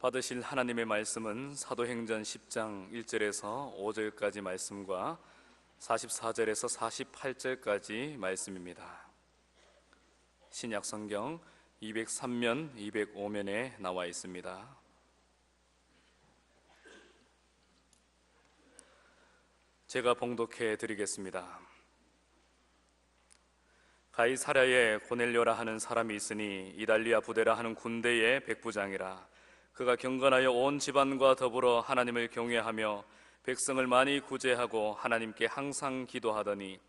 받으실 하나님의 말씀은 사도행전 10장 1절에서 5절까지 말씀과 44절에서 48절까지 말씀입니다. 신약 성경 203면, 205면에 나와 있습니다. 제가 봉독해 드리겠습니다. 가이사랴에 고넬료라 하는 사람이 있으니 이달리아 부대라 하는 군대의 백부장이라. 그가 경건하여 온 집안과 더불어 하나님을 경외하며 백성을 많이 구제하고 하나님께 항상 기도하더니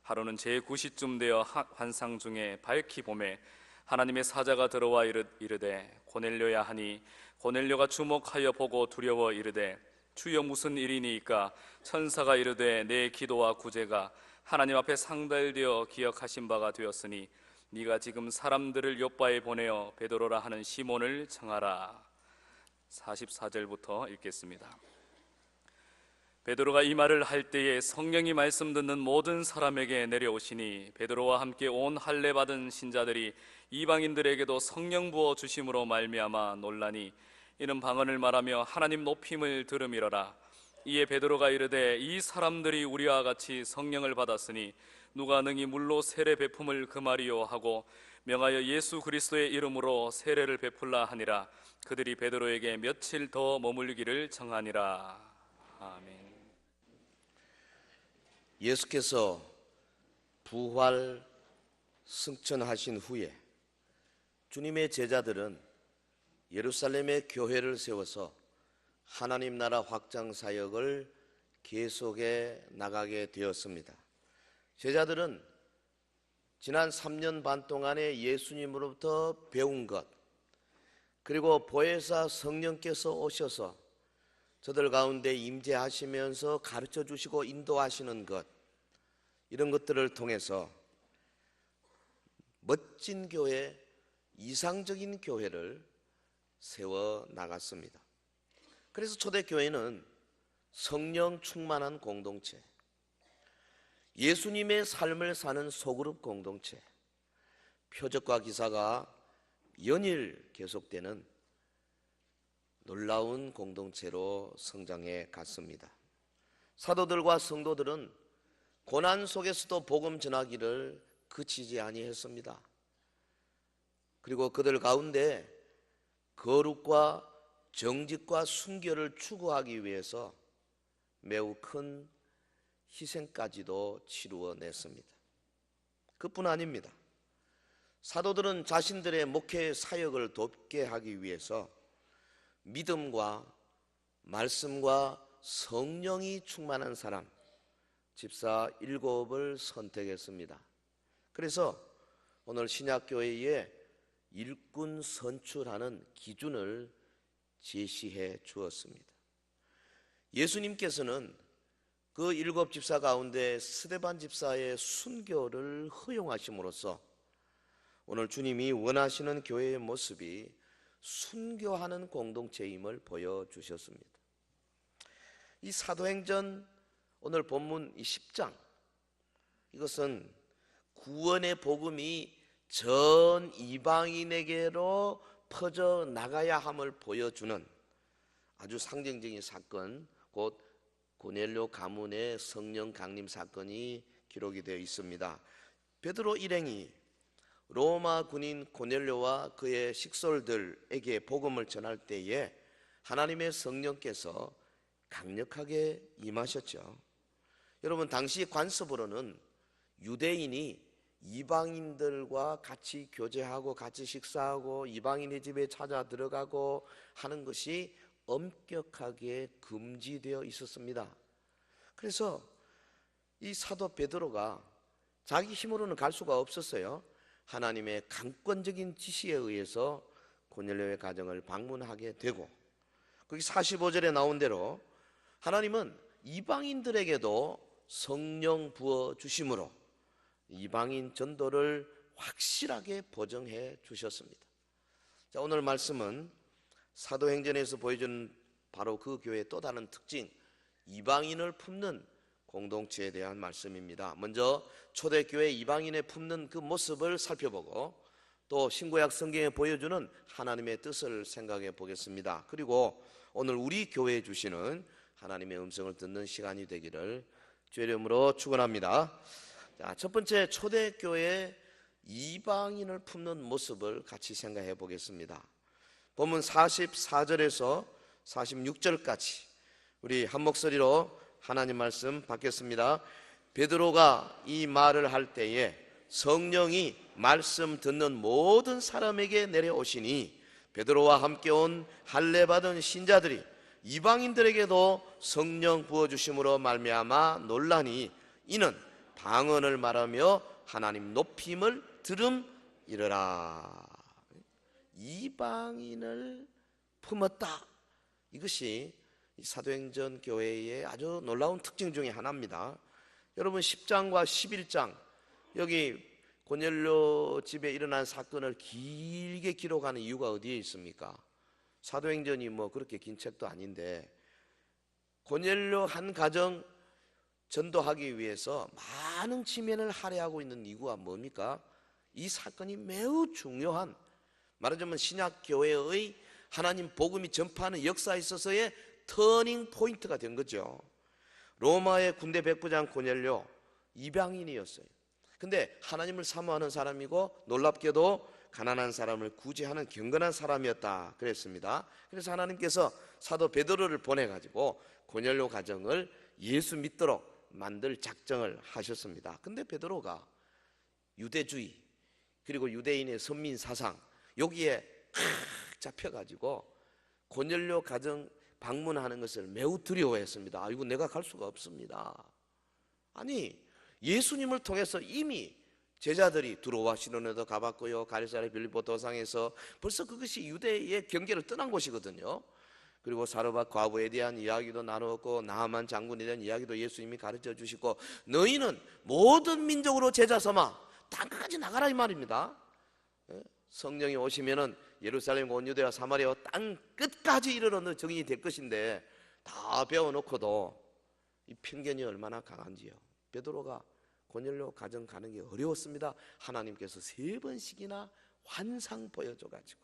하루는 제9시쯤 되어 환상 중에 밝히 보매 하나님의 사자가 들어와 이르되 고넬료야 하니 고넬료가 주목하여 보고 두려워 이르되 주여 무슨 일이니이까? 천사가 이르되 내 기도와 구제가 하나님 앞에 상달되어 기억하신 바가 되었으니 네가 지금 사람들을 요바에 보내어 베드로라 하는 시몬을 청하라. 44절부터 읽겠습니다. 베드로가 이 말을 할 때에 성령이 말씀 듣는 모든 사람에게 내려오시니 베드로와 함께 온 할례 받은 신자들이 이방인들에게도 성령 부어 주심으로 말미암아 놀라니 이는 방언을 말하며 하나님 높임을 들음이러라. 이에 베드로가 이르되 이 사람들이 우리와 같이 성령을 받았으니 누가 능히 물로 세례 베품을 금하리요 하고 명하여 예수 그리스도의 이름으로 세례를 베풀라 하니라. 그들이 베드로에게 며칠 더 머물기를 청하니라. 아멘. 예수께서 부활 승천하신 후에 주님의 제자들은 예루살렘에 교회를 세워서 하나님 나라 확장 사역을 계속해 나가게 되었습니다. 제자들은 지난 3년 반 동안에 예수님으로부터 배운 것, 그리고 보혜사 성령께서 오셔서 저들 가운데 임재하시면서 가르쳐 주시고 인도하시는 것, 이런 것들을 통해서 멋진 교회, 이상적인 교회를 세워 나갔습니다. 그래서 초대교회는 성령 충만한 공동체, 예수님의 삶을 사는 소그룹 공동체, 표적과 기사가 연일 계속되는 놀라운 공동체로 성장해 갔습니다. 사도들과 성도들은 고난 속에서도 복음 전하기를 그치지 아니했습니다. 그리고 그들 가운데 거룩과 정직과 순결을 추구하기 위해서 매우 큰 희생까지도 치루어냈습니다. 그뿐 아닙니다. 사도들은 자신들의 목회 사역을 돕게 하기 위해서 믿음과 말씀과 성령이 충만한 사람, 집사 7을 선택했습니다. 그래서 오늘 신약교회에 일꾼 선출하는 기준을 제시해 주었습니다. 예수님께서는 그 7 집사 가운데 스데반 집사의 순교를 허용하심으로써 오늘 주님이 원하시는 교회의 모습이 순교하는 공동체임을 보여주셨습니다. 이 사도행전 오늘 본문 이 10장, 이것은 구원의 복음이 전 이방인에게로 퍼져 나가야 함을 보여주는 아주 상징적인 사건, 곧 고넬료 가문의 성령 강림 사건이 기록이 되어 있습니다. 베드로 일행이 로마 군인 고넬료와 그의 식솔들에게 복음을 전할 때에 하나님의 성령께서 강력하게 임하셨죠. 여러분, 당시 관습으로는 유대인이 이방인들과 같이 교제하고 같이 식사하고 이방인의 집에 찾아 들어가고 하는 것이 엄격하게 금지되어 있었습니다. 그래서 이 사도 베드로가 자기 힘으로는 갈 수가 없었어요. 하나님의 강권적인 지시에 의해서 고넬료의 가정을 방문하게 되고, 거기 45절에 나온 대로 하나님은 이방인들에게도 성령 부어 주심으로 이방인 전도를 확실하게 보증해 주셨습니다. 자, 오늘 말씀은 사도행전에서 보여주는 바로 그 교회의 또 다른 특징, 이방인을 품는 공동체에 대한 말씀입니다. 먼저 초대교회 이방인의 품는 그 모습을 살펴보고, 또 신구약 성경에 보여주는 하나님의 뜻을 생각해 보겠습니다. 그리고 오늘 우리 교회에 주시는 하나님의 음성을 듣는 시간이 되기를 주의 이름으로 축원합니다. 자, 첫 번째, 초대교회 이방인을 품는 모습을 같이 생각해 보겠습니다. 본문 44절에서 46절까지 우리 한 목소리로 하나님 말씀 받겠습니다. 베드로가 이 말을 할 때에 성령이 말씀 듣는 모든 사람에게 내려오시니 베드로와 함께 온 할례 받은 신자들이 이방인들에게도 성령 부어주심으로 말미암아 놀라니 이는 방언을 말하며 하나님 높임을 들음이러라. 이방인을 품었다. 이것이 사도행전 교회의 아주 놀라운 특징 중에 하나입니다. 여러분 10장과 11장 여기 고넬료 집에 일어난 사건을 길게 기록하는 이유가 어디에 있습니까? 사도행전이 뭐 그렇게 긴 책도 아닌데 고넬료 한 가정 전도하기 위해서 많은 지면을 할애하고 있는 이유가 뭡니까? 이 사건이 매우 중요한, 말하자면 신약교회의 하나님 복음이 전파하는 역사에 있어서의 터닝 포인트가 된 거죠. 로마의 군대 백부장 고넬료 이방인이었어요. 근데 하나님을 사모하는 사람이고 놀랍게도 가난한 사람을 구제하는 경건한 사람이었다 그랬습니다. 그래서 하나님께서 사도 베드로를 보내가지고 고넬료 가정을 예수 믿도록 만들 작정을 하셨습니다. 근데 베드로가 유대주의 그리고 유대인의 선민 사상 여기에 잡혀가지고 고넬료 가정 방문하는 것을 매우 두려워했습니다. 아이고 내가 갈 수가 없습니다. 아니 예수님을 통해서 이미 제자들이 두로와 시돈에도 가봤고요, 가리사의 빌립보 도상에서 벌써 그것이 유대의 경계를 떠난 곳이거든요. 그리고 사르밧 과부에 대한 이야기도 나누었고 나하만 장군에 대한 이야기도 예수님이 가르쳐 주시고 너희는 모든 민족으로 제자 삼아 땅까지 나가라 이 말입니다. 성령이 오시면은 예루살렘 온 유대와 사마리아 땅 끝까지 이르러 정인이 될 것인데 다 배워놓고도 이 편견이 얼마나 강한지요. 베드로가 고넬료 가정 가는 게 어려웠습니다. 하나님께서 3번씩이나 환상 보여줘가지고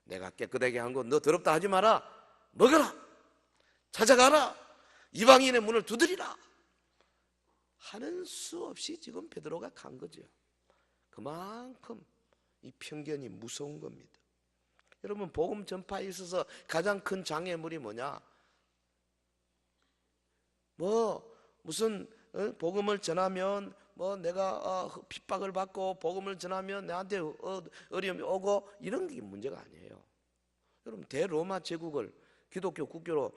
내가 깨끗하게 한 거 너 더럽다 하지 마라, 먹어라, 찾아가라, 이방인의 문을 두드리라 하는 수 없이 지금 베드로가 간 거죠. 그만큼 이 편견이 무서운 겁니다. 여러분 복음 전파에 있어서 가장 큰 장애물이 뭐냐? 무슨 복음을 전하면 내가 핍박을 받고 복음을 전하면 나한테 어려움이 오고 이런 게 문제가 아니에요. 여러분 대로마 제국을 기독교 국교로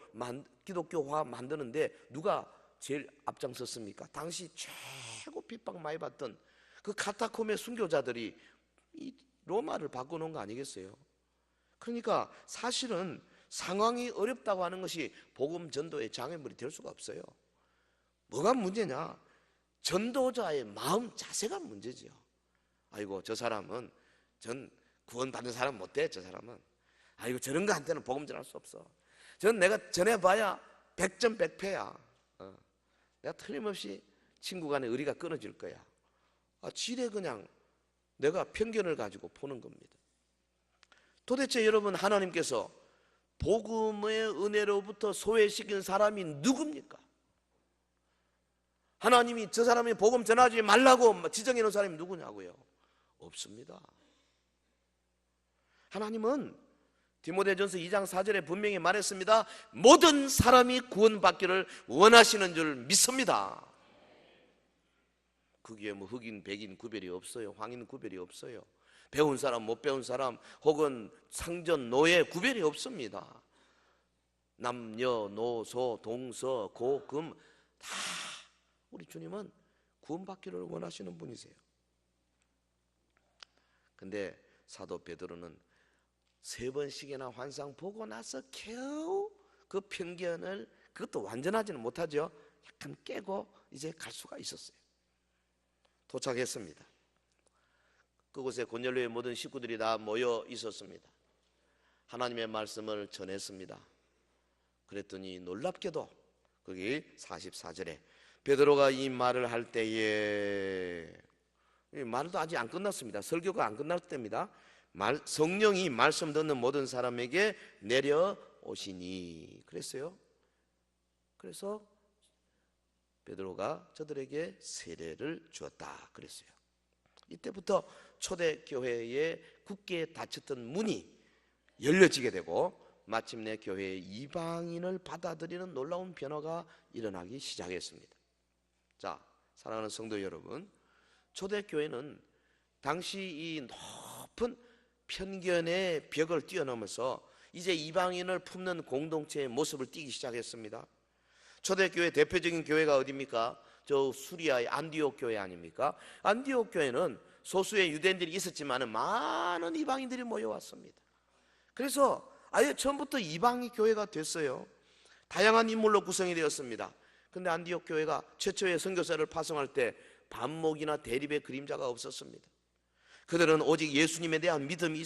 기독교화 만드는데 누가 제일 앞장섰습니까? 당시 최고 핍박 많이 받던 그 카타콤의 순교자들이 이 로마를 바꿔놓은 거 아니겠어요? 그러니까 사실은 상황이 어렵다고 하는 것이 복음 전도의 장애물이 될 수가 없어요. 뭐가 문제냐? 전도자의 마음 자세가 문제지요. 아이고 저 사람은 전 구원받는 사람 못돼. 저 사람은 아이고 저런 거한테는 복음 전할 수 없어. 전 내가 전해봐야 100점 100패야. 내가 틀림없이 친구 간에 의리가 끊어질 거야. 지레 그냥 내가 편견을 가지고 보는 겁니다. 도대체 여러분 하나님께서 복음의 은혜로부터 소외시킨 사람이 누굽니까? 하나님이 저 사람이 복음 전하지 말라고 지정해 놓은 사람이 누구냐고요? 없습니다. 하나님은 디모데전서 2장 4절에 분명히 말했습니다. 모든 사람이 구원받기를 원하시는 줄 믿습니다. 거기에 흑인 백인 구별이 없어요. 황인 구별이 없어요. 배운 사람 못 배운 사람 혹은 상전 노예 구별이 없습니다. 남녀노소 동서 고금 다 우리 주님은 구원받기를 원하시는 분이세요. 근데 사도 베드로는 3번씩이나 환상 보고 나서 겨우 그 편견을, 그것도 완전하지는 못하죠, 약간 깨고 이제 갈 수가 있었어요. 도착했습니다. 그곳에 고넬료의 모든 식구들이 다 모여 있었습니다. 하나님의 말씀을 전했습니다. 그랬더니 놀랍게도 거기 44절에 베드로가 이 말을 할 때에 말도 아직 안 끝났습니다. 설교가 안 끝날 때입니다. 성령이 말씀 듣는 모든 사람에게 내려오시니 그랬어요. 그래서 베드로가 저들에게 세례를 주었다 그랬어요. 이때부터 초대교회에 굳게 닫혔던 문이 열려지게 되고 마침내 교회의 이방인을 받아들이는 놀라운 변화가 일어나기 시작했습니다. 자, 사랑하는 성도 여러분, 초대교회는 당시 이 높은 편견의 벽을 뛰어넘어서 이제 이방인을 품는 공동체의 모습을 띠기 시작했습니다. 초대교회 대표적인 교회가 어디입니까? 저 수리아의 안디옥 교회 아닙니까? 안디옥 교회는 소수의 유대인들이 있었지만 많은 이방인들이 모여왔습니다. 그래서 아예 처음부터 이방인 교회가 됐어요. 다양한 인물로 구성이 되었습니다. 근데 안디옥 교회가 최초의 선교사를 파송할 때 반목이나 대립의 그림자가 없었습니다. 그들은 오직 예수님에 대한 믿음이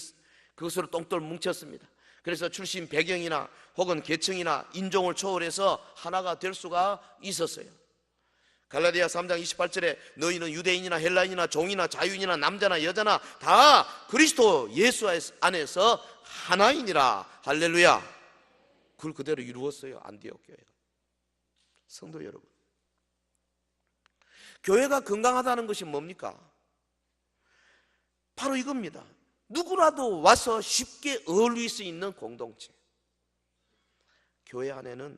그것으로 똥돌 뭉쳤습니다. 그래서 출신 배경이나 혹은 계층이나 인종을 초월해서 하나가 될 수가 있었어요. 갈라디아 3장 28절에 너희는 유대인이나 헬라인이나 종이나 자유인이나 남자나 여자나 다 그리스도 예수 안에서 하나이니라. 할렐루야. 그걸 그대로 이루었어요. 안디옥 교회가. 성도 여러분, 교회가 건강하다는 것이 뭡니까? 바로 이겁니다. 누구라도 와서 쉽게 어울릴 수 있는 공동체. 교회 안에는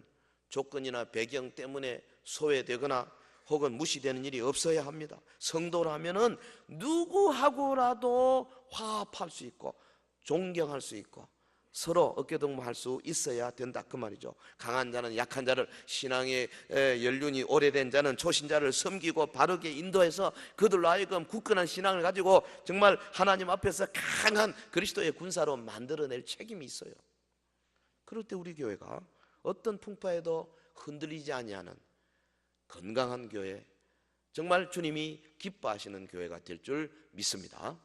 조건이나 배경 때문에 소외되거나 혹은 무시되는 일이 없어야 합니다. 성도라면은 누구하고라도 화합할 수 있고 존경할 수 있고 서로 어깨동무할 수 있어야 된다 그 말이죠. 강한 자는 약한 자를, 신앙의 연륜이 오래된 자는 초신자를 섬기고 바르게 인도해서 그들로 하여금 굳건한 신앙을 가지고 정말 하나님 앞에서 강한 그리스도의 군사로 만들어낼 책임이 있어요. 그럴 때 우리 교회가 어떤 풍파에도 흔들리지 아니하는 건강한 교회, 정말 주님이 기뻐하시는 교회가 될 줄 믿습니다.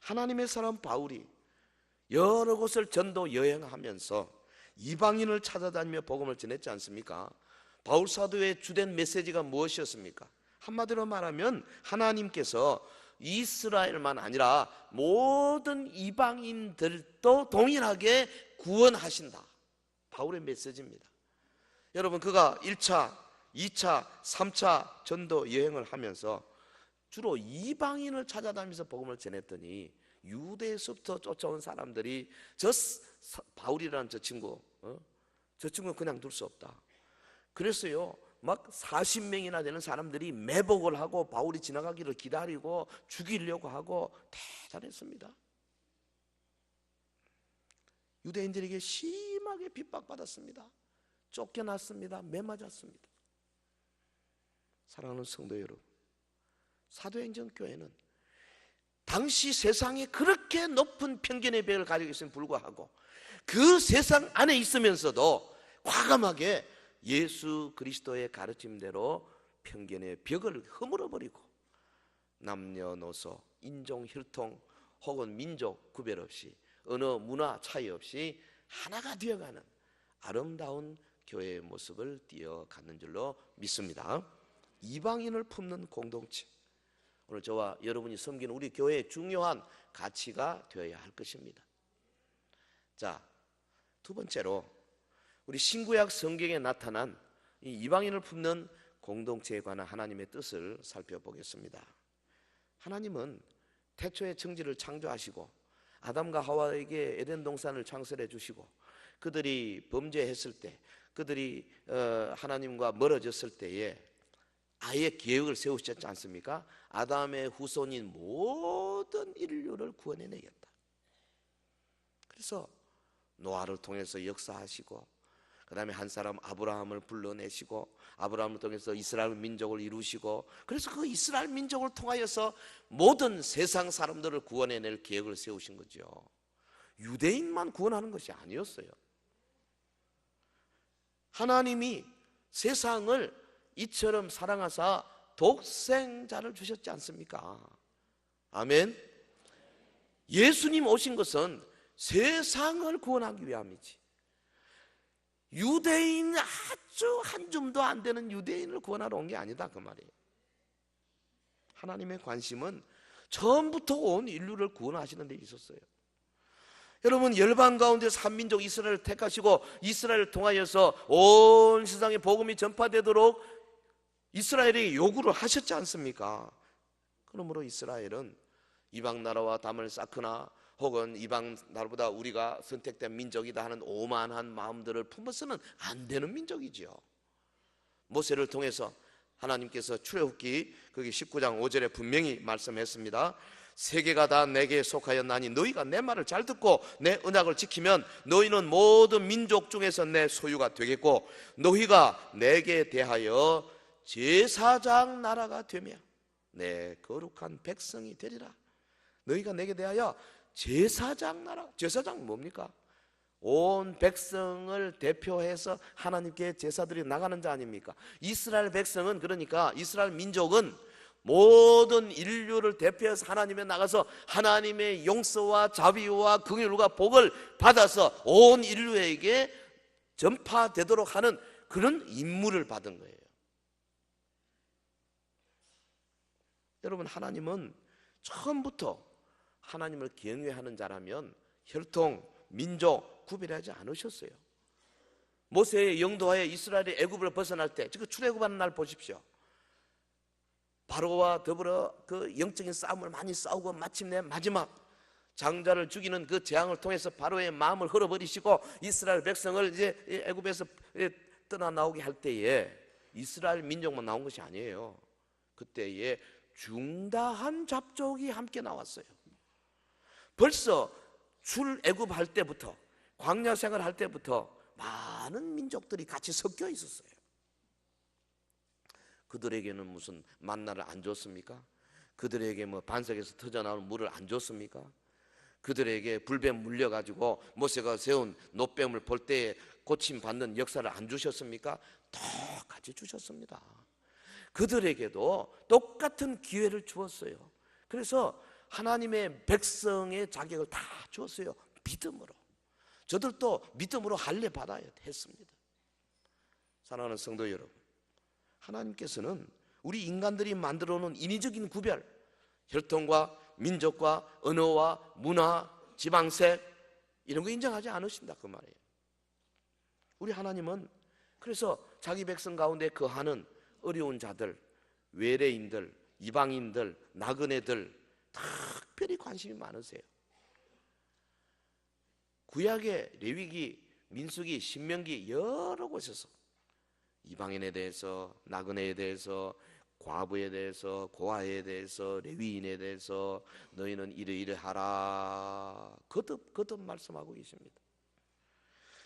하나님의 사람 바울이 여러 곳을 전도 여행하면서 이방인을 찾아다니며 복음을 전했지 않습니까? 바울 사도의 주된 메시지가 무엇이었습니까? 한마디로 말하면 하나님께서 이스라엘만 아니라 모든 이방인들도 동일하게 구원하신다. 바울의 메시지입니다. 여러분, 그가 1차, 2차, 3차 전도 여행을 하면서 주로 이방인을 찾아다니면서 복음을 전했더니 유대에서부터 쫓아온 사람들이 바울이라는 저 친구는 그냥 둘 수 없다. 그랬어요. 막 40명이나 되는 사람들이 매복을 하고 바울이 지나가기를 기다리고 죽이려고 하고 대단했습니다. 유대인들에게 심하게 핍박받았습니다. 쫓겨났습니다. 매맞았습니다. 사랑하는 성도 여러분, 사도행전 교회는 당시 세상에 그렇게 높은 편견의 벽을 가지고 있음에 불구하고 그 세상 안에 있으면서도 과감하게 예수 그리스도의 가르침대로 편견의 벽을 허물어버리고 남녀노소, 인종, 혈통 혹은 민족 구별 없이 언어, 문화 차이 없이 하나가 되어가는 아름다운 교회의 모습을 띄어가는 줄로 믿습니다. 이방인을 품는 공동체, 오늘 저와 여러분이 섬기는 우리 교회의 중요한 가치가 되어야 할 것입니다. 자, 두 번째로 우리 신구약 성경에 나타난 이 이방인을 품는 공동체에 관한 하나님의 뜻을 살펴보겠습니다. 하나님은 태초에 천지를 창조하시고 아담과 하와에게 에덴 동산을 창설해 주시고 그들이 범죄했을 때, 그들이 하나님과 멀어졌을 때에 아예 계획을 세우셨지 않습니까? 아담의 후손인 모든 인류를 구원해내겠다. 그래서 노아를 통해서 역사하시고 그 다음에 한 사람 아브라함을 불러내시고 아브라함을 통해서 이스라엘 민족을 이루시고 그래서 그 이스라엘 민족을 통하여서 모든 세상 사람들을 구원해낼 계획을 세우신 거죠. 유대인만 구원하는 것이 아니었어요. 하나님이 세상을 이처럼 사랑하사 독생자를 주셨지 않습니까? 아멘. 예수님 오신 것은 세상을 구원하기 위함이지 유대인 아주 한 줌도 안 되는 유대인을 구원하러 온 게 아니다 그 말이에요. 하나님의 관심은 처음부터 온 인류를 구원하시는 데 있었어요. 여러분, 열방 가운데서 한민족 이스라엘을 택하시고 이스라엘을 통하여서 온 세상에 복음이 전파되도록 이스라엘이 요구를 하셨지 않습니까? 그러므로 이스라엘은 이방 나라와 담을 쌓거나 혹은 이방 나라보다 우리가 선택된 민족이다 하는 오만한 마음들을 품어서는 안 되는 민족이지요. 모세를 통해서 하나님께서 출애굽기 거기 19장 5절에 분명히 말씀했습니다. 세계가 다 내게 속하였나니 너희가 내 말을 잘 듣고 내 언약을 지키면 너희는 모든 민족 중에서 내 소유가 되겠고 너희가 내게 대하여 제사장 나라가 되며 내 거룩한 백성이 되리라. 너희가 내게 대하여 제사장 나라. 제사장 뭡니까? 온 백성을 대표해서 하나님께 제사들이 나가는 자 아닙니까? 이스라엘 백성은, 그러니까 이스라엘 민족은 모든 인류를 대표해서 하나님에 나가서 하나님의 용서와 자비와 긍휼과 복을 받아서 온 인류에게 전파되도록 하는 그런 임무를 받은 거예요. 여러분, 하나님은 처음부터 하나님을 경외하는 자라면 혈통, 민족 구별하지 않으셨어요. 모세의 영도하에 이스라엘이 애굽을 벗어날 때, 그 출애굽하는 날 보십시오. 바로와 더불어 그 영적인 싸움을 많이 싸우고 마침내 마지막 장자를 죽이는 그 재앙을 통해서 바로의 마음을 흘러버리시고 이스라엘 백성을 이제 애굽에서 떠나 나오게 할 때에 이스라엘 민족만 나온 것이 아니에요. 그때에 중다한 잡족이 함께 나왔어요. 벌써 출애굽할 때부터, 광야 생활할 때부터 많은 민족들이 같이 섞여 있었어요. 그들에게는 무슨 만나를 안 줬습니까? 그들에게 뭐 반석에서 터져나오는 물을 안 줬습니까? 그들에게 불뱀 물려가지고 모세가 세운 노뱀을 볼 때에 고침받는 역사를 안 주셨습니까? 똑같이 주셨습니다. 그들에게도 똑같은 기회를 주었어요. 그래서 하나님의 백성의 자격을 다 주었어요. 믿음으로. 저들도 믿음으로 할례 받아야 했습니다. 사랑하는 성도 여러분, 하나님께서는 우리 인간들이 만들어 놓은 인위적인 구별, 혈통과 민족과 언어와 문화, 지방색 이런 거 인정하지 않으신다 그 말이에요. 우리 하나님은 그래서 자기 백성 가운데 거하는 어려운 자들, 외래인들, 이방인들, 나그네들 특별히 관심이 많으세요. 구약의 레위기, 민수기, 신명기 여러 곳에서 이방인에 대해서, 나그네에 대해서, 과부에 대해서, 고아에 대해서, 레위인에 대해서 너희는 이러이러하라 거듭 말씀하고 계십니다.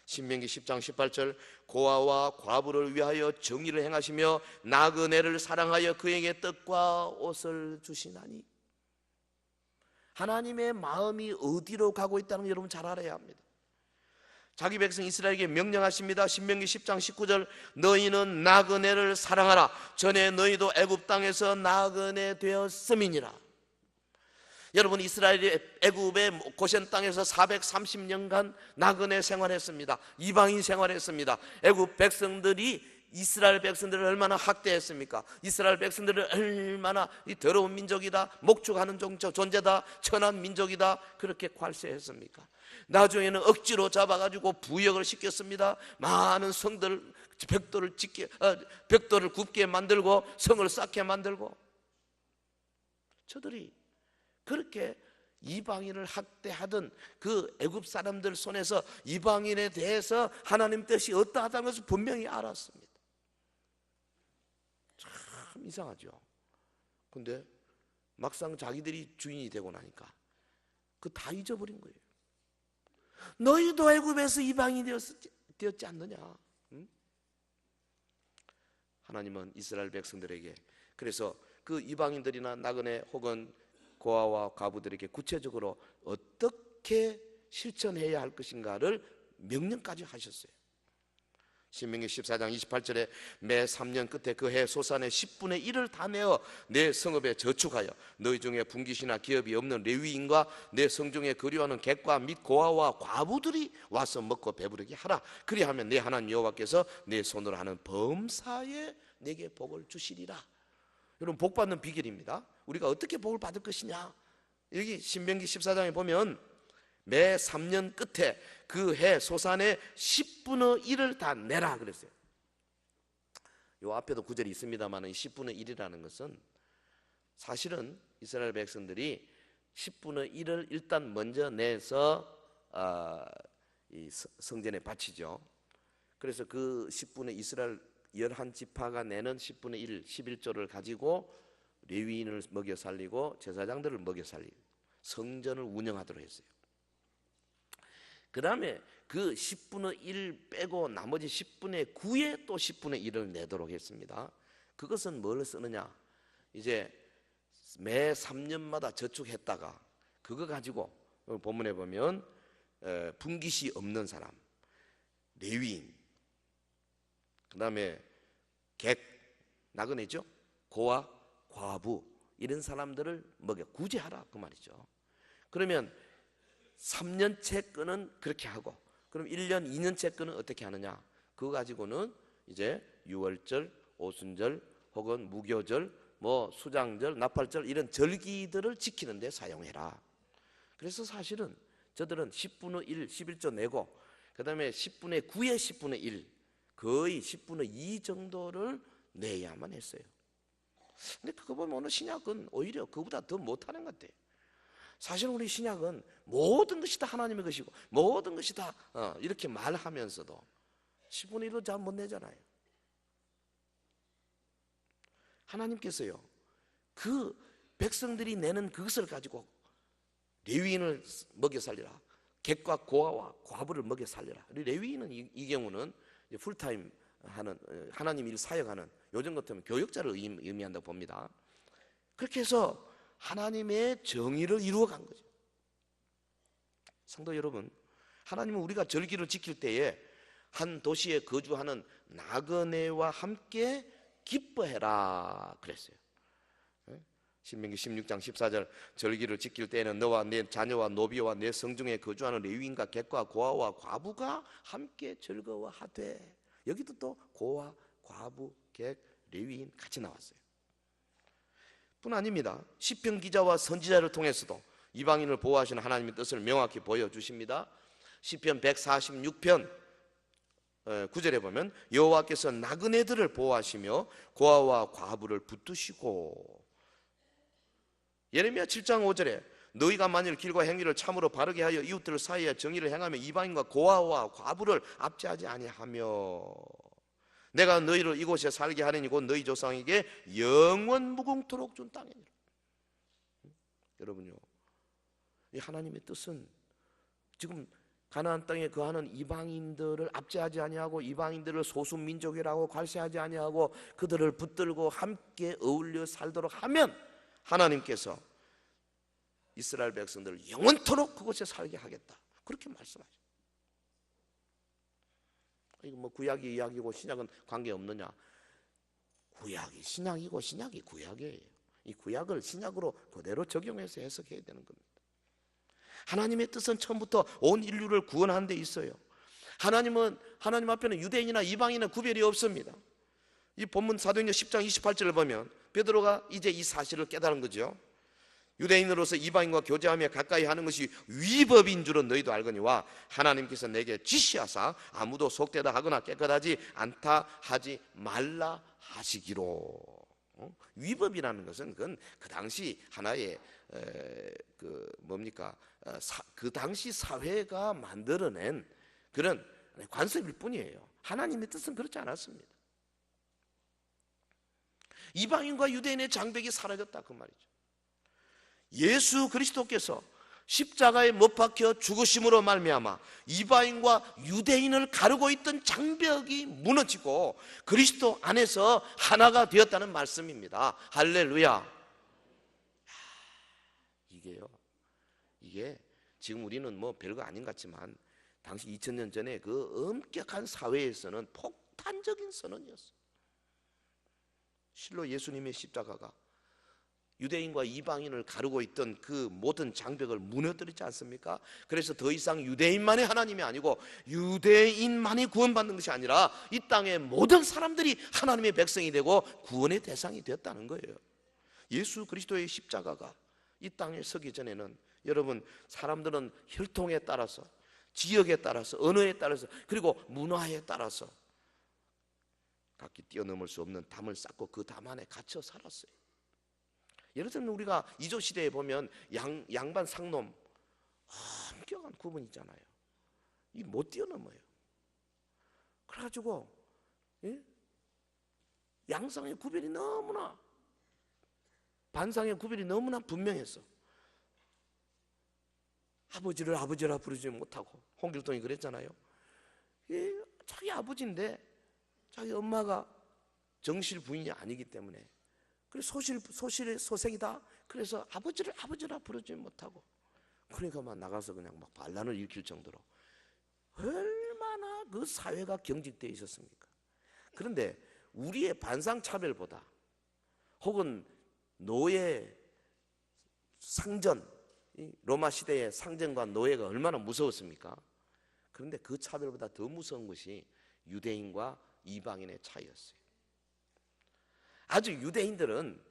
신명기 10장 18절 고아와 과부를 위하여 정의를 행하시며 나그네를 사랑하여 그에게 떡과 옷을 주시나니. 하나님의 마음이 어디로 가고 있다는 걸 여러분 잘 알아야 합니다. 자기 백성 이스라엘에게 명령하십니다. 신명기 10장 19절 너희는 나그네를 사랑하라. 전에 너희도 애굽 땅에서 나그네 되었음이니라. 여러분, 이스라엘이 애굽의 고센 땅에서 430년간 나그네 생활했습니다. 이방인 생활했습니다. 애굽 백성들이 이스라엘 백성들을 얼마나 학대했습니까? 이스라엘 백성들을 얼마나 이 더러운 민족이다, 목축하는 존재다, 천한 민족이다 그렇게 괄세했습니까? 나중에는 억지로 잡아가지고 부역을 시켰습니다. 많은 성들, 벽돌을 굽게 만들고 성을 쌓게 만들고. 저들이 그렇게 이방인을 학대하던 그 애굽 사람들 손에서 이방인에 대해서 하나님 뜻이 어떠하다는 것을 분명히 알았습니다. 참 이상하죠. 근데 막상 자기들이 주인이 되고 나니까 그 다 잊어버린 거예요. 너희도 애굽에서 이방인이 되었지 않느냐? 응? 하나님은 이스라엘 백성들에게 그래서 그 이방인들이나 나그네 혹은 고아와 과부들에게 구체적으로 어떻게 실천해야 할 것인가를 명령까지 하셨어요. 신명기 14장 28절에 매 3년 끝에 그 해 소산의 10분의 1을 다 내어 내 성읍에 저축하여 너희 중에 분깃이나 기업이 없는 레위인과 내 성중에 거류하는 객과 및 고아와 과부들이 와서 먹고 배부르게 하라. 그리하면 내 하나님 여호와께서 내 손으로 하는 범사에 내게 복을 주시리라. 여러분, 복 받는 비결입니다. 우리가 어떻게 복을 받을 것이냐. 여기 신명기 14장에 보면 매 3년 끝에 그 해 소산의 10분의 1을 다 내라 그랬어요. 요 앞에도 구절이 있습니다만 이 10분의 1이라는 것은 사실은 이스라엘 백성들이 10분의 1을 일단 먼저 내서 이 성전에 바치죠. 그래서 그 10분의 이스라엘 11지파가 내는 10분의 1, 11조를 가지고 레위인을 먹여 살리고 제사장들을 먹여 살리고 성전을 운영하도록 했어요. 그 다음에 그 10분의 1 빼고 나머지 10분의 9에 또 10분의 1을 내도록 했습니다. 그것은 뭘 쓰느냐? 이제 매 3년마다 저축했다가 그거 가지고 본문에 보면 분깃이 없는 사람, 레위인, 그 다음에 객, 나그네죠, 고아, 과부 이런 사람들을 먹여 구제하라 그 말이죠. 그러면 3년째 거는 그렇게 하고 그럼 1년, 2년째 거는 어떻게 하느냐? 그거 가지고는 이제 유월절, 오순절 혹은 무교절, 뭐 수장절, 나팔절 이런 절기들을 지키는 데 사용해라. 그래서 사실은 저들은 10분의 1, 11조 내고 그 다음에 10분의 9에 10분의 1 거의 10분의 2 정도를 내야만 했어요. 근데 그거 보면 오늘 신약은 오히려 그보다 더 못하는 것 같아요. 사실 우리 신약은 모든 것이 다 하나님의 것이고 모든 것이 다 이렇게 말하면서도 10분의 1도 잘 못 내잖아요. 하나님께서요 그 백성들이 내는 그것을 가지고 레위인을 먹여 살리라, 객과 고아와 과부를 먹여 살리라. 레위인은 이 경우는 풀타임 하는 하나님 일 사역하는 요즘 같으면 교역자를 의미한다고 봅니다. 그렇게 해서 하나님의 정의를 이루어 간 거죠. 성도 여러분, 하나님은 우리가 절기를 지킬 때에 한 도시에 거주하는 나그네와 함께 기뻐해라 그랬어요. 신명기 16장 14절 절기를 지킬 때에는 너와 내 자녀와 노비와 내 성중에 거주하는 레위인과 객과 고아와 과부가 함께 즐거워하되, 여기도 또 고아, 과부, 객, 레위인 같이 나왔어요. 뿐 아닙니다. 시편 기자와 선지자를 통해서도 이방인을 보호하시는 하나님의 뜻을 명확히 보여주십니다. 시편 146편 9절에 보면 여호와께서 나그네들을 보호하시며 고아와 과부를 붙드시고, 예레미야 7장 5절에 너희가 만일 길과 행위를 참으로 바르게 하여 이웃들 사이에 정의를 행하며 이방인과 고아와 과부를 압제하지 아니하며 내가 너희를 이곳에 살게 하리니 곧 너희 조상에게 영원 무궁토록 준 땅이니라. 여러분요, 이 하나님의 뜻은 지금 가나안 땅에 거하는 이방인들을 압제하지 아니하고 이방인들을 소수민족이라고 괄시하지 아니하고 그들을 붙들고 함께 어울려 살도록 하면 하나님께서 이스라엘 백성들을 영원토록 그곳에 살게 하겠다, 그렇게 말씀하죠. 이거 뭐 구약이 이야기고 신약은 관계없느냐? 구약이 신약이고 신약이 구약이에요. 이 구약을 신약으로 그대로 적용해서 해석해야 되는 겁니다. 하나님의 뜻은 처음부터 온 인류를 구원하는 데 있어요. 하나님은 하나님 앞에는 유대인이나 이방인이나 구별이 없습니다. 이 본문 사도행전 10장 28절을 보면 베드로가 이제 이 사실을 깨달은 거죠. 유대인으로서 이방인과 교제하며 가까이 하는 것이 위법인 줄은 너희도 알거니와 하나님께서 내게 지시하사 아무도 속되다 하거나 깨끗하지 않다 하지 말라 하시기로. 위법이라는 것은 그건 그 당시 하나의 그 당시 사회가 만들어낸 그런 관습일 뿐이에요. 하나님의 뜻은 그렇지 않았습니다. 이방인과 유대인의 장벽이 사라졌다 그 말이죠. 예수 그리스도께서 십자가에 못 박혀 죽으심으로 말미암아 이방인과 유대인을 가르고 있던 장벽이 무너지고 그리스도 안에서 하나가 되었다는 말씀입니다. 할렐루야. 이게 지금 우리는 뭐 별거 아닌 것 같지만 당시 2000년 전에 그 엄격한 사회에서는 폭탄적인 선언이었어요. 실로 예수님의 십자가가 유대인과 이방인을 가르고 있던 그 모든 장벽을 무너뜨리지 않습니까? 그래서 더 이상 유대인만의 하나님이 아니고 유대인만이 구원받는 것이 아니라 이 땅의 모든 사람들이 하나님의 백성이 되고 구원의 대상이 되었다는 거예요. 예수 그리스도의 십자가가 이 땅에 서기 전에는 여러분, 사람들은 혈통에 따라서, 지역에 따라서, 언어에 따라서, 그리고 문화에 따라서 각기 뛰어넘을 수 없는 담을 쌓고 그 담 안에 갇혀 살았어요. 예를 들면 우리가 이조 시대에 보면 양반 상놈 엄격한 구분이 있잖아요. 이 못 뛰어넘어요. 그래가지고 양상의 구별이 너무나, 반상의 구별이 너무나 분명했어. 아버지를 아버지라 부르지 못하고, 홍길동이 그랬잖아요. 자기 아버지인데 자기 엄마가 정실 부인이 아니기 때문에, 그래 소실의 소생이다. 그래서 아버지를 아버지라 부르지 못하고, 그러니까 막 나가서 그냥 막 반란을 일으킬 정도로 얼마나 그 사회가 경직되어 있었습니까? 그런데 우리의 반상차별보다, 혹은 노예 상전, 로마 시대의 상전과 노예가 얼마나 무서웠습니까? 그런데 그 차별보다 더 무서운 것이 유대인과 이방인의 차이였어요. 아주 유대인들은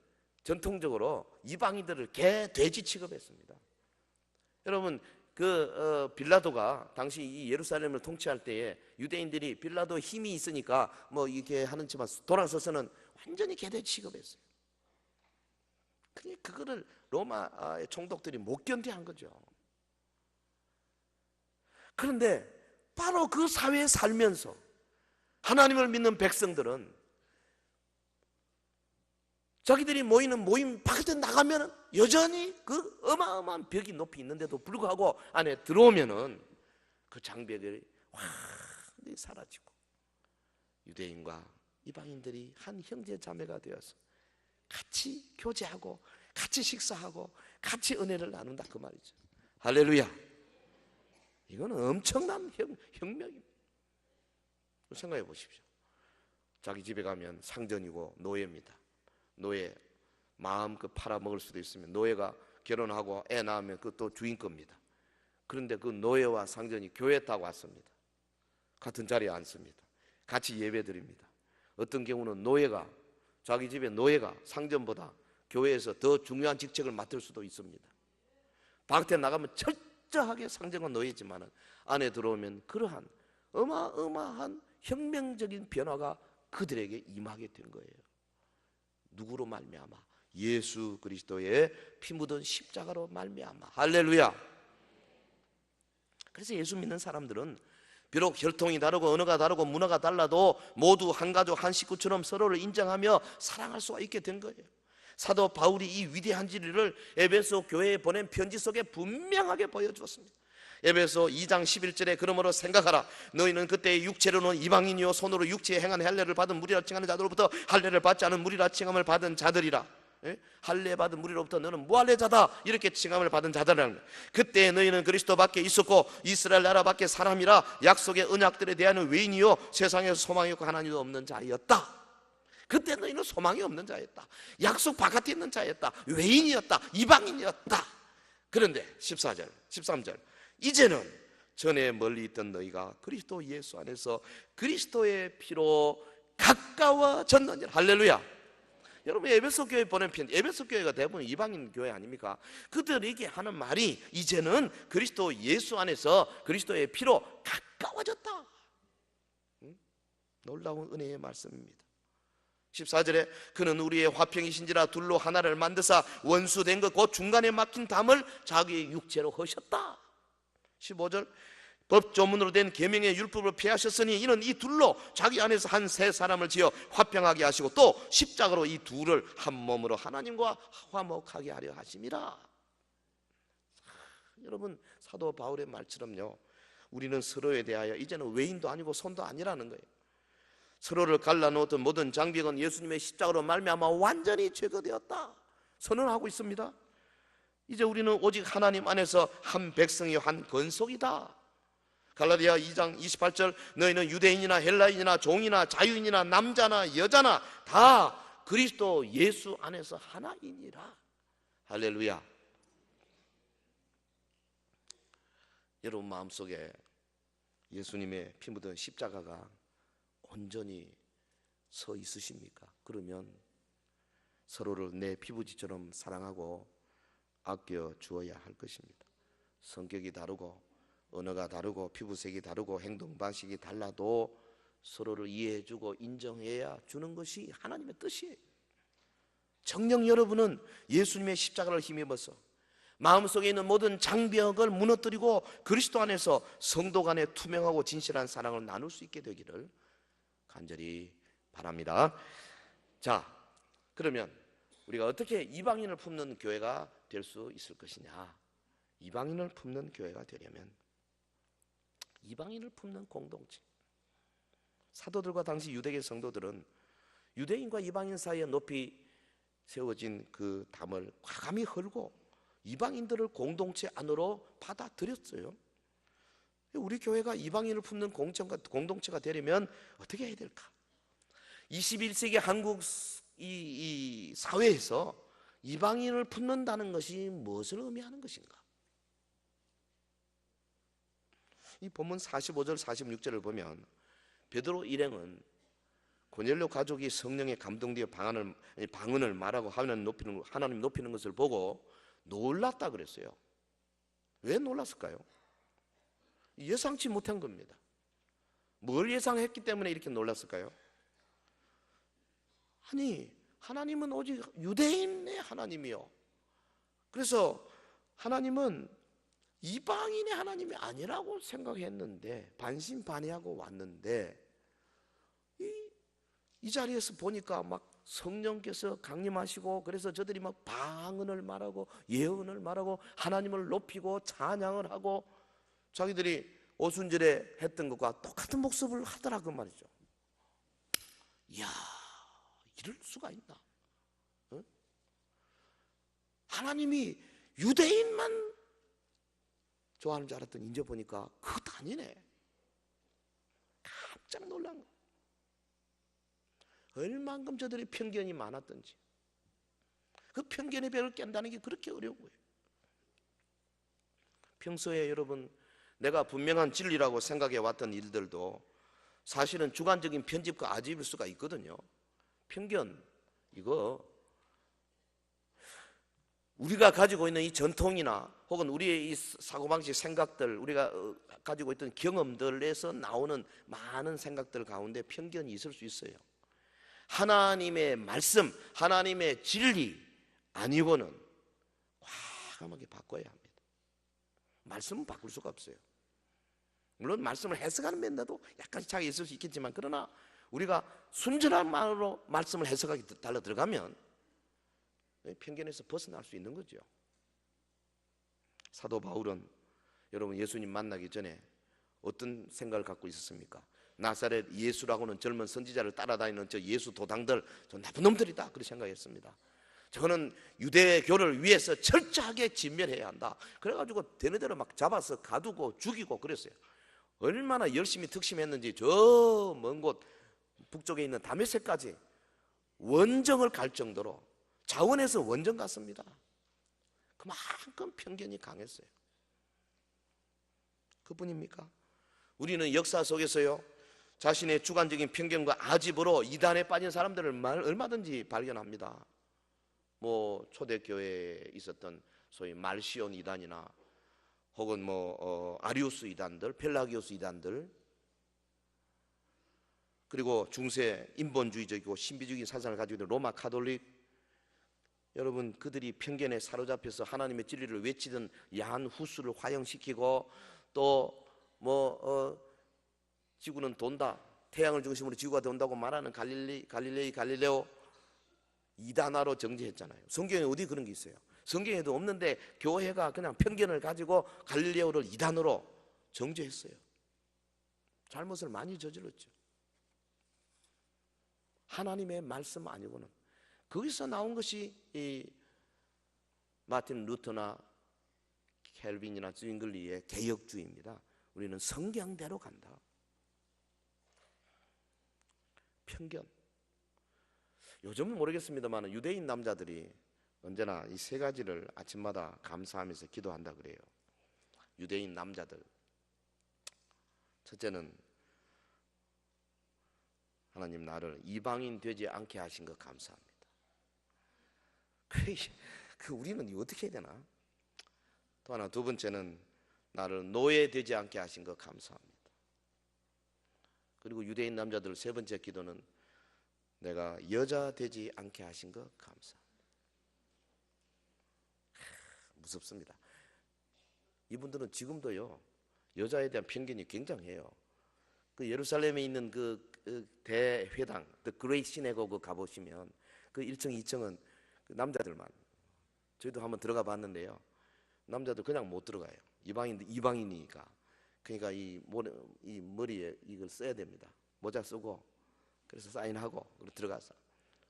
전통적으로 이방인들을 개, 돼지 취급했습니다. 여러분, 빌라도가 당시 이 예루살렘을 통치할 때에 유대인들이 빌라도 힘이 있으니까 뭐 이렇게 하는지만 돌아서서는 완전히 개돼지 취급했어요. 그거를 로마의 총독들이 못 견뎌한 거죠. 그런데 바로 그 사회에 살면서 하나님을 믿는 백성들은 자기들이 모이는 모임 바깥에 나가면 여전히 그 어마어마한 벽이 높이 있는데도 불구하고 안에 들어오면은 그 장벽이 완전히 사라지고 유대인과 이방인들이 한 형제 자매가 되어서 같이 교제하고 같이 식사하고 같이 은혜를 나눈다, 그 말이죠. 할렐루야. 이거는 엄청난 혁명입니다. 생각해 보십시오. 자기 집에 가면 상전이고 노예입니다. 노예, 마음껏 팔아먹을 수도 있으면, 노예가 결혼하고 애 낳으면 그것도 주인 겁니다. 그런데 그 노예와 상전이 교회에 딱 왔습니다. 같은 자리에 앉습니다. 같이 예배 드립니다. 어떤 경우는 노예가, 자기 집의 노예가 상전보다 교회에서 더 중요한 직책을 맡을 수도 있습니다. 밖에 나가면 철저하게 상전과 노예지만 안에 들어오면 그러한 어마어마한 혁명적인 변화가 그들에게 임하게 된 거예요. 누구로 말미암아? 예수 그리스도의 피 묻은 십자가로 말미암아. 할렐루야. 그래서 예수 믿는 사람들은 비록 혈통이 다르고 언어가 다르고 문화가 달라도 모두 한 가족 한 식구처럼 서로를 인정하며 사랑할 수가 있게 된 거예요. 사도 바울이 이 위대한 진리를 에베소 교회에 보낸 편지 속에 분명하게 보여주었습니다. 에베소 2장 11절에 그러므로 생각하라. 너희는 그때의 육체로는 이방인이요 손으로 육체에 행한 할례를 받은 무리라 칭하는 자들로부터 할례를 받지 않은 무리라 칭함을 받은 자들이라. 할례 받은 무리로부터 너는 무할례자다 이렇게 칭함을 받은 자들이라는 거예요. 그때 너희는 그리스도 밖에 있었고 이스라엘 나라 밖에 사람이라 약속의 언약들에 대한 외인이요 세상에서 소망이 없고 하나님도 없는 자였다. 그때 너희는 소망이 없는 자였다. 약속 바깥에 있는 자였다. 외인이었다. 이방인이었다. 그런데 14절 13절 이제는 전에 멀리 있던 너희가 그리스도 예수 안에서 그리스도의 피로 가까워졌느니라. 할렐루야. 여러분, 에베소 교회 보낸 편, 에베소 교회가 대부분 이방인 교회 아닙니까? 그들에게 하는 말이 이제는 그리스도 예수 안에서 그리스도의 피로 가까워졌다. 놀라운 은혜의 말씀입니다. 14절에 그는 우리의 화평이신지라 둘로 하나를 만드사 원수된 것 곧 중간에 막힌 담을 자기의 육체로 허셨다. 15절 법 조문으로 된 계명의 율법을 폐하셨으니 이는 이 둘로 자기 안에서 한 세 사람을 지어 화평하게 하시고 또 십자가로 이 둘을 한 몸으로 하나님과 화목하게 하려 하심이라. 여러분, 사도 바울의 말처럼요, 우리는 서로에 대하여 이제는 외인도 아니고 손도 아니라는 거예요. 서로를 갈라놓았던 모든 장벽은 예수님의 십자가로 말미암아 완전히 제거되었다 선언하고 있습니다. 이제 우리는 오직 하나님 안에서 한 백성이요 한 건속이다. 갈라디아 2장 28절 너희는 유대인이나 헬라인이나 종이나 자유인이나 남자나 여자나 다 그리스도 예수 안에서 하나이니라. 할렐루야. 여러분 마음속에 예수님의 피 묻은 십자가가 온전히 서 있으십니까? 그러면 서로를 내 피부지처럼 사랑하고 아껴 주어야 할 것입니다. 성격이 다르고 언어가 다르고 피부색이 다르고 행동 방식이 달라도 서로를 이해해주고 인정해야 주는 것이 하나님의 뜻이에요. 정녕 여러분은 예수님의 십자가를 힘입어서 마음속에 있는 모든 장벽을 무너뜨리고 그리스도 안에서 성도 간에 투명하고 진실한 사랑을 나눌 수 있게 되기를 간절히 바랍니다. 자, 그러면 우리가 어떻게 이방인을 품는 교회가 될 수 있을 것이냐? 이방인을 품는 교회가 되려면 이방인을 품는 공동체. 사도들과 당시 유대계 성도들은 유대인과 이방인 사이에 높이 세워진 그 담을 과감히 헐고 이방인들을 공동체 안으로 받아들였어요. 우리 교회가 이방인을 품는 공동체가 되려면 어떻게 해야 될까? 21세기 한국 이 사회에서 이방인을 품는다는 것이 무엇을 의미하는 것인가? 이 본문 45절 46절을 보면 베드로 일행은 고넬료 가족이 성령에 감동되어 방언을 말하고 하나님 높이는 것을 보고 놀랐다 그랬어요. 왜 놀랐을까요? 예상치 못한 겁니다. 뭘 예상했기 때문에 이렇게 놀랐을까요? 아니, 하나님은 오직 유대인의 하나님이요. 그래서 하나님은 이방인의 하나님이 아니라고 생각했는데 반신반의하고 왔는데 이 자리에서 보니까 막 성령께서 강림하시고 그래서 저들이 막 방언을 말하고 예언을 말하고 하나님을 높이고 찬양을 하고 자기들이 오순절에 했던 것과 똑같은 모습을 하더라고 말이죠. 이야, 이럴 수가 있나? 어? 하나님이 유대인만 좋아하는 줄 알았더니 이제 보니까 그것도 아니네. 깜짝 놀란 거. 얼만큼 저들의 편견이 많았던지 그 편견의 벽을 깬다는 게 그렇게 어려운 거예요. 평소에 여러분 내가 분명한 진리라고 생각해 왔던 일들도 사실은 주관적인 편집과 아집일 수가 있거든요. 편견, 이거 우리가 가지고 있는 이 전통이나 혹은 우리의 이 사고방식 생각들, 우리가 가지고 있던 경험들에서 나오는 많은 생각들 가운데 편견이 있을 수 있어요. 하나님의 말씀, 하나님의 진리 아니고는 과감하게 바꿔야 합니다. 말씀은 바꿀 수가 없어요. 물론 말씀을 해석하는 면에도 약간씩 차이가 있을 수 있겠지만 그러나 우리가 순전한 말로 말씀을 해석하기 달라 들어가면 편견에서 벗어날 수 있는 거죠. 사도 바울은 여러분 예수님 만나기 전에 어떤 생각을 갖고 있었습니까? 나사렛 예수라고는 젊은 선지자를 따라다니는 저 예수 도당들, 저 나쁜 놈들이다 그렇게 생각했습니다. 저거는 유대교를 위해서 철저하게 진멸해야 한다. 그래가지고 되는 대로 막 잡아서 가두고 죽이고 그랬어요. 얼마나 열심히 특심했는지 저 먼 곳 북쪽에 있는 다메섹까지 원정을 갈 정도로 자원에서 원정 갔습니다. 그만큼 편견이 강했어요. 그뿐입니까? 우리는 역사 속에서요 자신의 주관적인 편견과 아집으로 이단에 빠진 사람들을 얼마든지 발견합니다. 뭐 초대교회에 있었던 소위 말시온 이단이나 혹은 아리우스 이단들, 펠라기오스 이단들, 그리고 중세 인본주의적이고 신비주의 사상을 가지고 있는 로마 가톨릭, 여러분 그들이 편견에 사로잡혀서 하나님의 진리를 외치던 야한 후수를 화형시키고 또 지구는 돈다, 태양을 중심으로 지구가 돈다고 말하는 갈릴레오 이단화로 정죄했잖아요. 성경에 어디 그런 게 있어요? 성경에도 없는데 교회가 그냥 편견을 가지고 갈릴레오를 이단으로 정죄했어요. 잘못을 많이 저질렀죠. 하나님의 말씀 아니고는. 거기서 나온 것이 이 마틴 루터나 켈빈이나 zwingli의 개혁주의입니다. 우리는 성경대로 간다. 편견. 요즘은 모르겠습니다만 유대인 남자들이 언제나 이 세 가지를 아침마다 감사하면서 기도한다 그래요. 유대인 남자들. 첫째는 하나님 나를 이방인 되지 않게 하신 것 감사합니다. 우리는 이거 어떻게 해야 되나? 또 하나, 두 번째는 나를 노예되지 않게 하신 것 감사합니다. 그리고 유대인 남자들 세 번째 기도는 내가 여자 되지 않게 하신 것 감사합니다. 무섭습니다. 이분들은 지금도요 여자에 대한 편견이 굉장해요. 그 예루살렘에 있는 그 대회당, The Great Synagogue 가보시면 그 1층, 2층은 그 남자들만. 저희도 한번 들어가 봤는데요. 남자들 그냥 못 들어가요. 이방인이니까. 그러니까 이 머리에 이걸 써야 됩니다. 모자 쓰고 그래서 사인하고 그리고 들어가서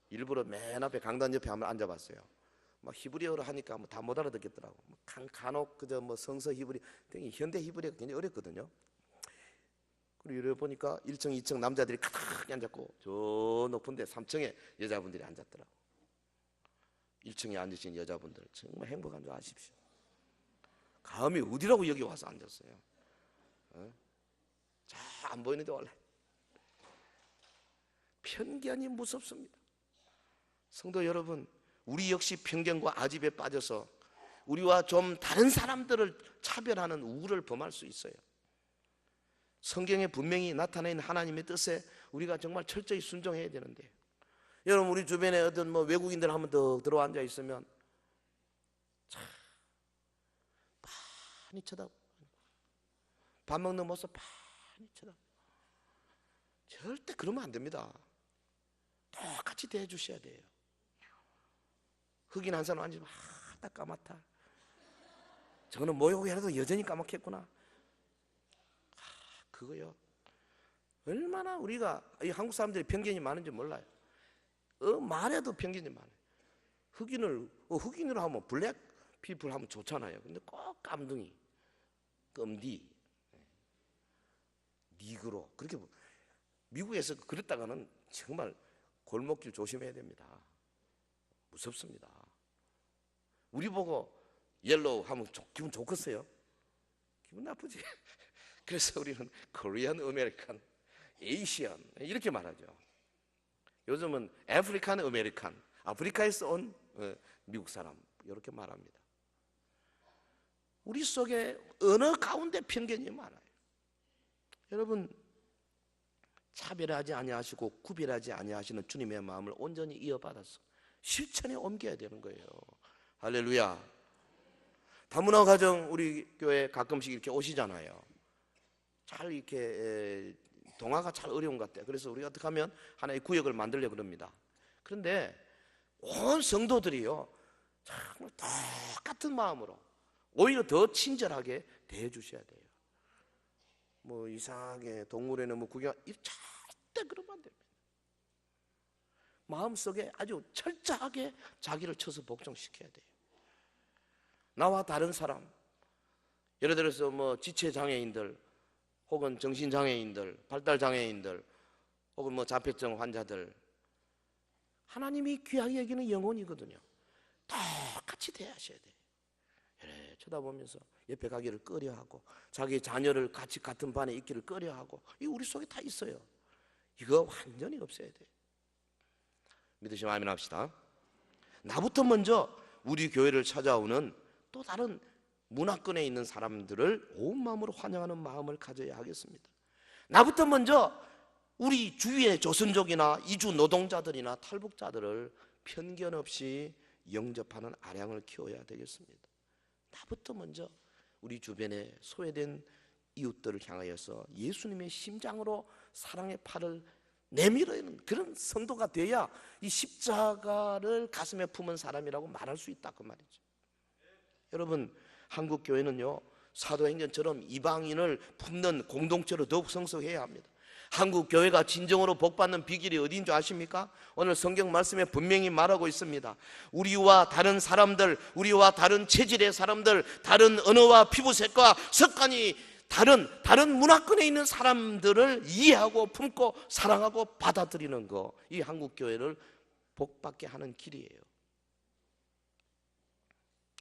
일부러 맨 앞에 강단 옆에 한번 앉아봤어요. 막 히브리어로 하니까 뭐 다 못 알아듣겠더라고. 간혹 그저 뭐 성서 히브리, 현대 히브리어가 굉장히 어렵거든요. 그리고 이래 보니까 1층, 2층 남자들이 가득히 앉았고 저 높은데 3층에 여자분들이 앉았더라고. 1층에 앉으신 여자분들 정말 행복한 줄 아십시오. 감히 어디라고 여기 와서 앉았어요? 잘 안 보이는데 원래 편견이 무섭습니다. 성도 여러분, 우리 역시 편견과 아집에 빠져서 우리와 좀 다른 사람들을 차별하는 우를 범할 수 있어요. 성경에 분명히 나타나 있는 하나님의 뜻에 우리가 정말 철저히 순종해야 되는데, 여러분 우리 주변에 어떤 뭐 외국인들 한 번 더 들어와 앉아 있으면 참 많이 쳐다보고, 밥 먹는 모습 많이 쳐다보고, 절대 그러면 안 됩니다. 똑같이 대해 주셔야 돼요. 흑인 한 사람 앉으면 다 까맣다. 저거는 모욕이라도 여전히 까맣겠구나. 그거요. 얼마나 우리가 이 한국 사람들이 편견이 많은지 몰라요. 말에도 편견이 많아요. 흑인으로 하면 블랙 피플 하면 좋잖아요. 근데 꼭 깜둥이, 껌디, 니그로 그렇게 미국에서 그랬다가는 정말 골목길 조심해야 됩니다. 무섭습니다. 우리 보고 옐로우 하면 기분 좋겠어요? 기분 나쁘지. 그래서 우리는 코리안 아메리칸, 에이시안 이렇게 말하죠. 요즘은 아프리칸 아메리칸, 아프리카에서 온 미국 사람 이렇게 말합니다. 우리 속에 언어 가운데 편견이 많아요. 여러분, 차별하지 아니하시고 구별하지 아니하시는 주님의 마음을 온전히 이어받아서 실천에 옮겨야 되는 거예요. 할렐루야. 다문화 가정 우리 교회 가끔씩 이렇게 오시잖아요. 잘 이렇게 동화가 잘 어려운 것 같아요. 그래서 우리가 어떻게 하면 하나의 구역을 만들려고 그럽니다. 그런데 온 성도들이요 정말 똑같은 마음으로 오히려 더 친절하게 대해 주셔야 돼요. 뭐 이상하게 동물에는 뭐 구경 절대 그러면 안 됩니다. 마음속에 아주 철저하게 자기를 쳐서 복종시켜야 돼요. 나와 다른 사람, 예를 들어서 뭐 지체장애인들 혹은 정신장애인들, 발달장애인들 혹은 뭐 자폐증 환자들, 하나님이 귀하게 여기는 영혼이거든요. 똑같이 대하셔야 돼요. 이래 쳐다보면서 옆에 가기를 꺼려하고 자기 자녀를 같이 같은 반에 있기를 꺼려하고, 이 우리 속에 다 있어요. 이거 완전히 없애야 돼요. 믿으시면 아멘 합시다. 나부터 먼저 우리 교회를 찾아오는 또 다른 문화권에 있는 사람들을 온 마음으로 환영하는 마음을 가져야 하겠습니다. 나부터 먼저 우리 주위의 조선족이나 이주 노동자들이나 탈북자들을 편견 없이 영접하는 아량을 키워야 되겠습니다. 나부터 먼저 우리 주변에 소외된 이웃들을 향하여서 예수님의 심장으로 사랑의 팔을 내밀어는 그런 성도가 돼야 이 십자가를 가슴에 품은 사람이라고 말할 수 있다 그 말이죠. 여러분, 한국 교회는요 사도행전처럼 이방인을 품는 공동체로 더욱 성숙해야 합니다. 한국 교회가 진정으로 복받는 비결이 어디인 줄 아십니까? 오늘 성경 말씀에 분명히 말하고 있습니다. 우리와 다른 사람들, 우리와 다른 체질의 사람들, 다른 언어와 피부색과 습관이 다른 문화권에 있는 사람들을 이해하고 품고 사랑하고 받아들이는 거, 이 한국 교회를 복받게 하는 길이에요.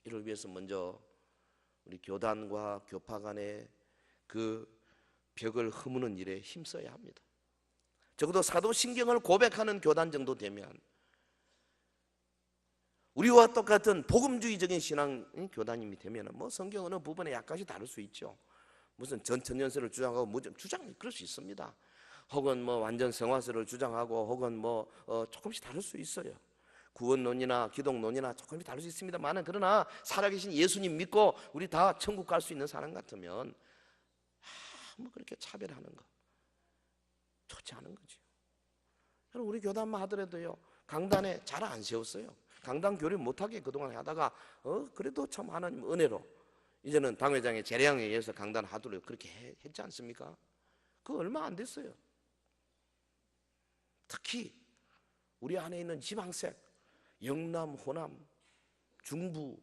이를 위해서 먼저 우리 교단과 교파 간의 그 벽을 허무는 일에 힘써야 합니다. 적어도 사도신경을 고백하는 교단 정도 되면 우리와 똑같은 복음주의적인 신앙 교단님이 되면 뭐 성경 어느 부분에 약간씩 다를 수 있죠. 무슨 전천년설을 주장하고 뭐 주장 그럴 수 있습니다. 혹은 뭐 완전 성화설을 주장하고 혹은 뭐 조금씩 다를 수 있어요. 구원론이나 기독론이나 조금씩 다를 수 있습니다만은, 그러나 살아계신 예수님 믿고 우리 다 천국 갈 수 있는 사람 같으면 뭐 그렇게 차별하는 거 좋지 않은 거죠. 여러분, 우리 교단만 하더라도요, 강단에 잘 안 세웠어요. 강단 교류 못하게 그동안 하다가 그래도 참 하나님 은혜로 이제는 당회장의 재량에 의해서 강단 하도록 그렇게 했지 않습니까? 그거 얼마 안 됐어요. 특히 우리 안에 있는 지방색, 영남, 호남, 중부,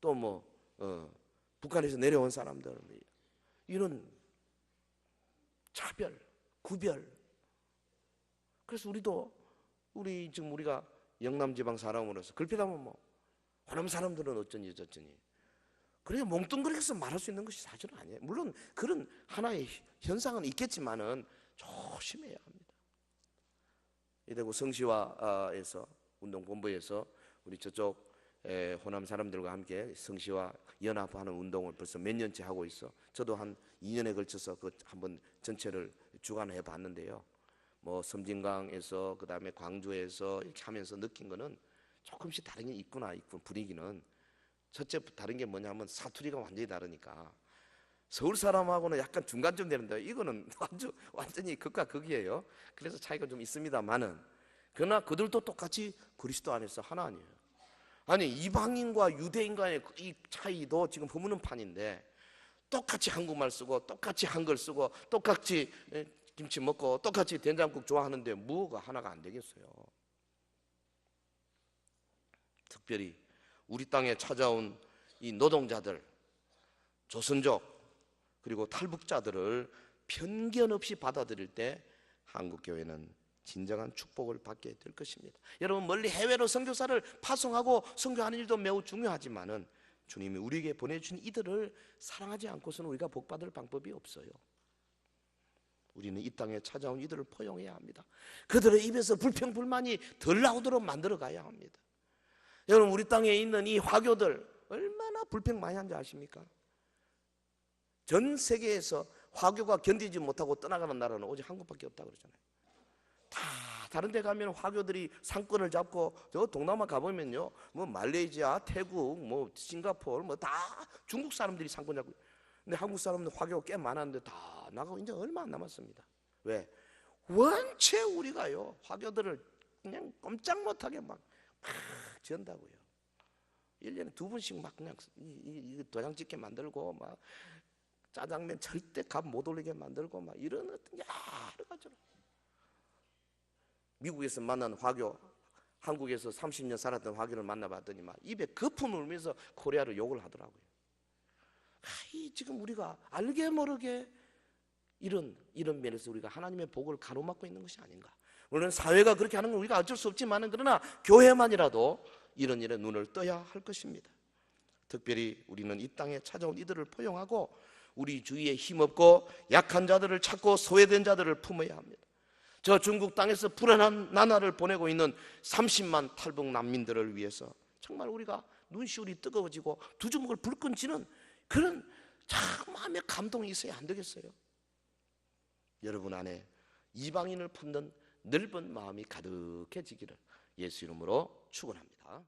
또 뭐 북한에서 내려온 사람들, 이런 차별, 구별. 그래서 지금 우리가 영남 지방 사람으로서 걸핏하면 뭐 호남 사람들은 어쩌니 저쩌니 그래 몽뚱그려서 말할 수 있는 것이 사실은 아니에요. 물론 그런 하나의 현상은 있겠지만은 조심해야 합니다. 이대구 성시화에서 운동본부에서 우리 저쪽 호남 사람들과 함께 성시화 연합하는 운동을 벌써 몇 년째 하고 있어. 저도 한 2년에 걸쳐서 그 한번 전체를 주관해 봤는데요. 뭐 섬진강에서 그다음에 광주에서 이렇게 하면서 느낀 거는 조금씩 다른 게 있구나. 분위기는 첫째 다른 게 뭐냐면 사투리가 완전히 다르니까 서울 사람하고는 약간 중간쯤 되는데 이거는 완전히 극과 극이에요. 그래서 차이가 좀 있습니다만은, 그러나 그들도 똑같이 그리스도 안에서 하나 아니에요. 아니, 이방인과 유대인과의 이 차이도 지금 허무는 판인데 똑같이 한국말 쓰고 똑같이 한글 쓰고 똑같이 김치 먹고 똑같이 된장국 좋아하는데 뭐가 하나가 안 되겠어요. 특별히 우리 땅에 찾아온 이 노동자들, 조선족 그리고 탈북자들을 편견 없이 받아들일 때 한국교회는 진정한 축복을 받게 될 것입니다. 여러분, 멀리 해외로 선교사를 파송하고 선교하는 일도 매우 중요하지만은 주님이 우리에게 보내주신 이들을 사랑하지 않고서는 우리가 복받을 방법이 없어요. 우리는 이 땅에 찾아온 이들을 포용해야 합니다. 그들의 입에서 불평불만이 덜 나오도록 만들어 가야 합니다. 여러분, 우리 땅에 있는 이 화교들 얼마나 불평 많이 한지 아십니까? 전 세계에서 화교가 견디지 못하고 떠나가는 나라는 오직 한국밖에 없다고 그러잖아요. 다 다른 데 가면 화교들이 상권을 잡고, 저 동남아 가보면요, 뭐 말레이시아, 태국, 뭐 싱가포르, 뭐 다 중국 사람들이 상권 잡고, 근데 한국 사람들 화교가 꽤 많았는데 다 나가고 이제 얼마 안 남았습니다. 왜? 원체 우리가요 화교들을 그냥 꼼짝 못하게 막 지은다고요. 1년에 2번씩 막 그냥 도장 찍게 만들고, 막 짜장면 절대 값 못 올리게 만들고, 막 이런 어떤 여러 가지로. 미국에서 만난 화교, 한국에서 30년 살았던 화교를 만나봤더니 막 입에 거품 울면서 코리아를 욕을 하더라고요. 지금 우리가 알게 모르게 이런 면에서 우리가 하나님의 복을 가로막고 있는 것이 아닌가. 물론 사회가 그렇게 하는 건 우리가 어쩔 수 없지만은, 그러나 교회만이라도 이런 일에 눈을 떠야 할 것입니다. 특별히 우리는 이 땅에 찾아온 이들을 포용하고 우리 주위에 힘없고 약한 자들을 찾고 소외된 자들을 품어야 합니다. 저 중국 땅에서 불안한 나날을 보내고 있는 30만 탈북 난민들을 위해서 정말 우리가 눈시울이 뜨거워지고 두 주먹을 불끈 쥐는 그런 참 마음의 감동이 있어야 안 되겠어요? 여러분 안에 이방인을 품는 넓은 마음이 가득해지기를 예수 이름으로 축원합니다.